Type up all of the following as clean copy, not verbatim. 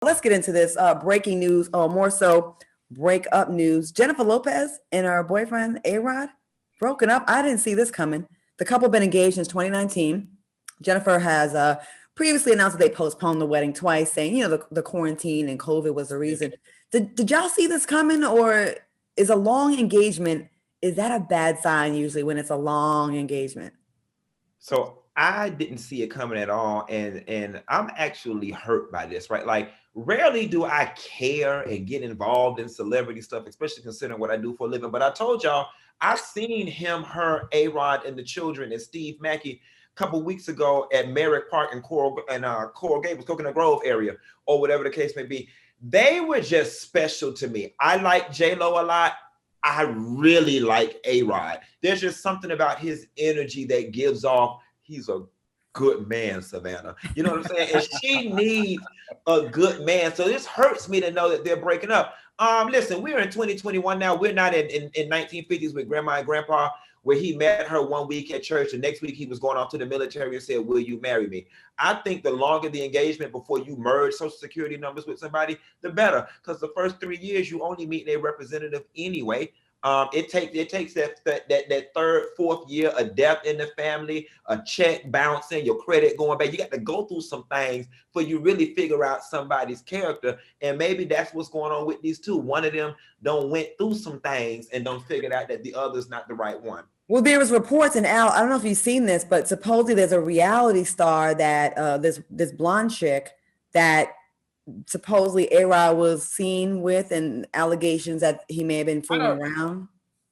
Let's get into this breaking news, or more so, break up news. Jennifer Lopez and her boyfriend A-Rod broken up. I didn't see this coming. The couple been engaged since 2019. Jennifer has previously announced that they postponed the wedding twice, saying the quarantine and COVID was the reason. Did y'all see this coming, or is a long engagement, is that a bad sign usually when it's a long engagement? So I didn't see it coming at all, and I'm actually hurt by this, right? Like, rarely do I care and get involved in celebrity stuff, especially considering what I do for a living. But I told y'all, I've seen him, her, A-Rod, and the children, and Steve Mackey a couple weeks ago at Merrick Park in Coral Gables, Coconut Grove area, or whatever the case may be. They were just special to me. I like J-Lo a lot. I really like A-Rod. There's just something about his energy that gives off, he's a good man, Savannah. You know what I'm saying? And she needs a good man. So this hurts me to know that they're breaking up. Listen, we're in 2021 now. We're not in 1950s with grandma and grandpa, where he met her one week at church, and next week he was going off to the military and said, will you marry me? I think the longer the engagement before you merge social security numbers with somebody, the better. Because the first 3 years, you only meet their representative anyway. It takes that third, fourth year of depth in the family, a check bouncing, your credit going back. You got to go through some things for you really figure out somebody's character. And maybe that's what's going on with these two. One of them don't went through some things and don't figure out that the other's not the right one. Well, there was reports, and Al, I don't know if you've seen this, but supposedly there's a reality star that this blonde chick that supposedly A-Rod was seen with, and allegations that he may have been fooling around.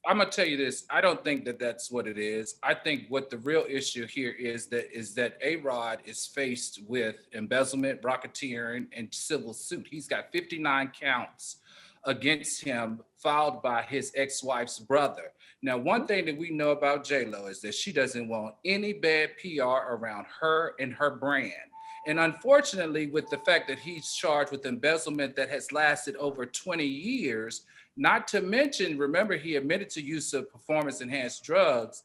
I'm gonna tell you this. I don't think that that's what it is. I think what the real issue here is that A-Rod is faced with embezzlement, racketeering, and civil suit. He's got 59 counts against him filed by his ex-wife's brother. Now, one thing that we know about J-Lo is that she doesn't want any bad PR around her and her brand. And unfortunately, with the fact that he's charged with embezzlement that has lasted over 20 years, not to mention, remember, he admitted to use of performance-enhanced drugs.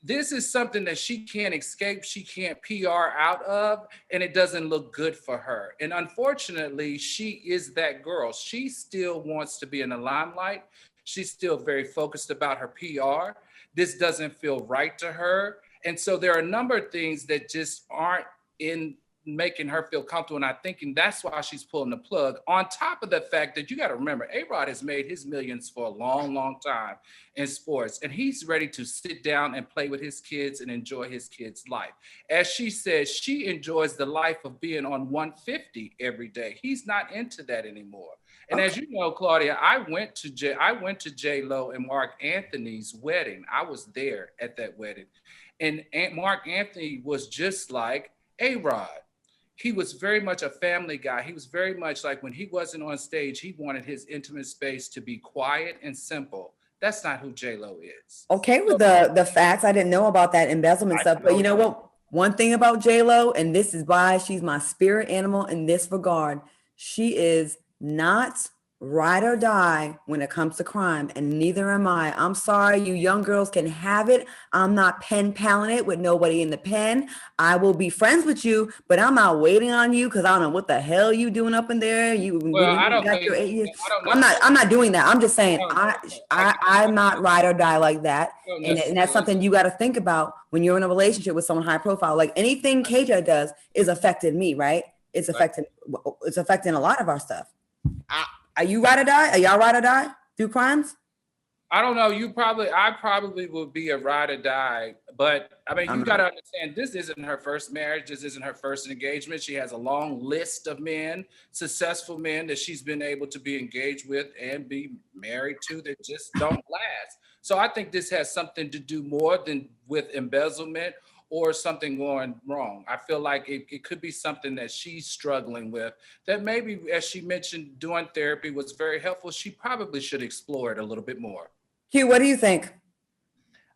This is something that she can't escape, she can't PR out of, and it doesn't look good for her. And unfortunately, she is that girl. She still wants to be in the limelight. She's still very focused about her PR. This doesn't feel right to her. And so there are a number of things that just aren't in making her feel comfortable. And I think that's why she's pulling the plug. On top of the fact that you got to remember, A-Rod has made his millions for a long, long time in sports. And he's ready to sit down and play with his kids and enjoy his kids' life. As she says, she enjoys the life of being on 150 every day. He's not into that anymore. And as you know, Claudia, I went to J-Lo and Mark Anthony's wedding. I was there at that wedding. And Mark Anthony was just like A-Rod. He was very much a family guy. He was very much like, when he wasn't on stage, he wanted his intimate space to be quiet and simple. That's not who J-Lo is. Okay, with the facts, I didn't know about that embezzlement stuff. But you know what? One thing about J-Lo, and this is why she's my spirit animal in this regard, she is not ride or die when it comes to crime, and neither am I. I'm sorry, you young girls can have it. I'm not pen paling it with nobody in the pen. I will be friends with you, but I'm not waiting on you because I don't know what the hell you doing up in there. I'm not doing that. I'm just saying I'm not ride or die like that. And that's something you got to think about when you're in a relationship with someone high profile. Like anything KJ does is affecting me, right? It's affecting a lot of our stuff. Are you ride or die? Are y'all ride or die through crimes? I don't know. I probably would be a ride or die, but I mean, you got to understand, this isn't her first marriage. This isn't her first engagement. She has a long list of men, successful men that she's been able to be engaged with and be married to that just don't last. So I think this has something to do more than with embezzlement or something going wrong. I feel like it could be something that she's struggling with that maybe, as she mentioned, doing therapy was very helpful. She probably should explore it a little bit more. Hugh, what do you think?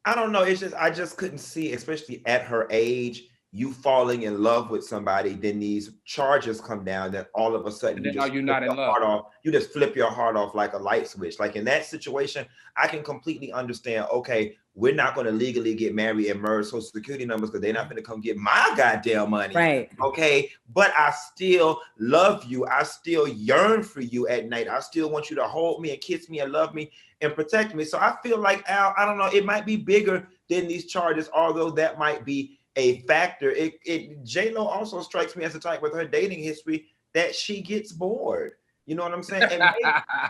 I don't know. It's just, I just couldn't see, especially at her age, you falling in love with somebody, then these charges come down, then all of a sudden And then are you not in love? heart off. You just flip your heart off like a light switch. Like in that situation, I can completely understand, okay, we're not going to legally get married and merge social security numbers because they're not going to come get my goddamn money. Right. Okay. But I still love you. I still yearn for you at night. I still want you to hold me and kiss me and love me and protect me. So I feel like, Al, I don't know, it might be bigger than these charges, although that might be a factor. J-Lo also strikes me as the type with her dating history that she gets bored. You know what I'm saying? And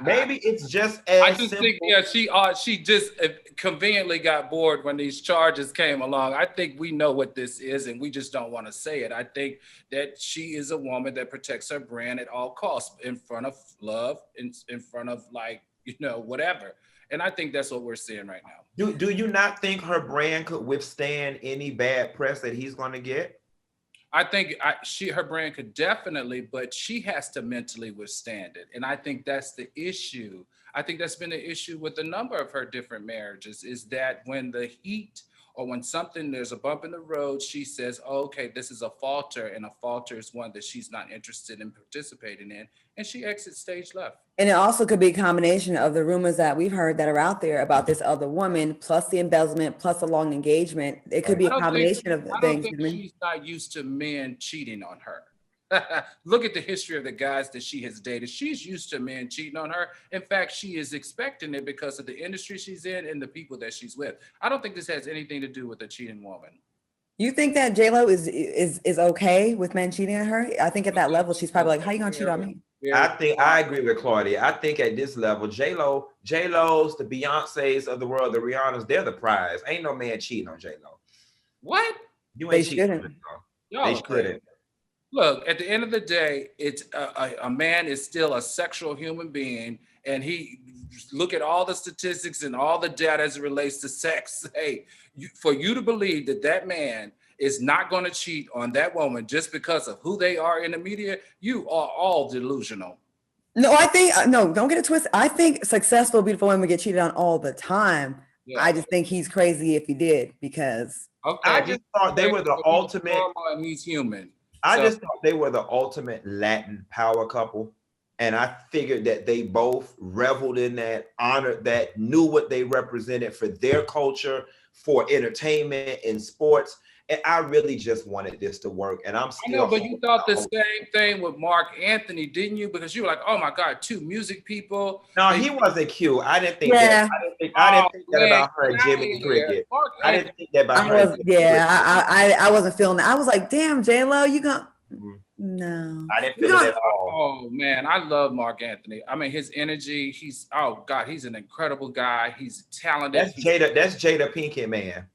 maybe it's just as I just simple. think, she just conveniently got bored when these charges came along. I think we know what this is, and we just don't want to say it. I think that she is a woman that protects her brand at all costs, in front of love, in front of whatever. And I think that's what we're seeing right now. Do you not think her brand could withstand any bad press that he's going to get? I think her brand could definitely, but she has to mentally withstand it. And I think that's the issue. I think that's been the issue with a number of her different marriages, is that when the heat or when there's a bump in the road, she says, okay, this is a falter, and a falter is one that she's not interested in participating in. And she exits stage left. And it also could be a combination of the rumors that we've heard that are out there about this other woman, plus the embezzlement, plus a long engagement. It could be a combination of things. I don't think she's not used to men cheating on her. Look at the history of the guys that she has dated. She's used to men cheating on her. In fact, she is expecting it because of the industry she's in and the people that she's with. I don't think this has anything to do with a cheating woman. You think that J-Lo is okay with men cheating on her? I think at that level, she's probably like, how you gonna cheat on me? I agree with Claudia. I think at this level, J-Lo's, the Beyoncés of the world, the Rihannas, they're the prize. Ain't no man cheating on J-Lo. What? You ain't cheating on J-Lo. They shouldn't. Look, at the end of the day, it's a man is still a sexual human being, and look at all the statistics and all the data as it relates to sex. Hey, for you to believe that man is not going to cheat on that woman just because of who they are in the media, you are all delusional. No, I think, don't get it twisted. I think successful, beautiful women get cheated on all the time. Yeah. I just think he's crazy if he did, because I just thought they were the ultimate. And he's human. I just thought they were the ultimate Latin power couple. And I figured that they both reveled in that, honored that, knew what they represented for their culture, for entertainment and sports. And I really just wanted this to work. And I'm still. I know, but you thought the same thing with Mark Anthony, didn't you? Because you were like, oh my God, two music people. No, he wasn't cute. I didn't think that. I didn't think that about her and Jimmy Cricket. I didn't think that about her. I wasn't feeling that. I was like, damn, J-Lo, you gonna. No, I didn't feel it at all. Oh man, I love Mark Anthony. I mean, his energy. He's an incredible guy. He's talented. That's Jada Pinkett, man.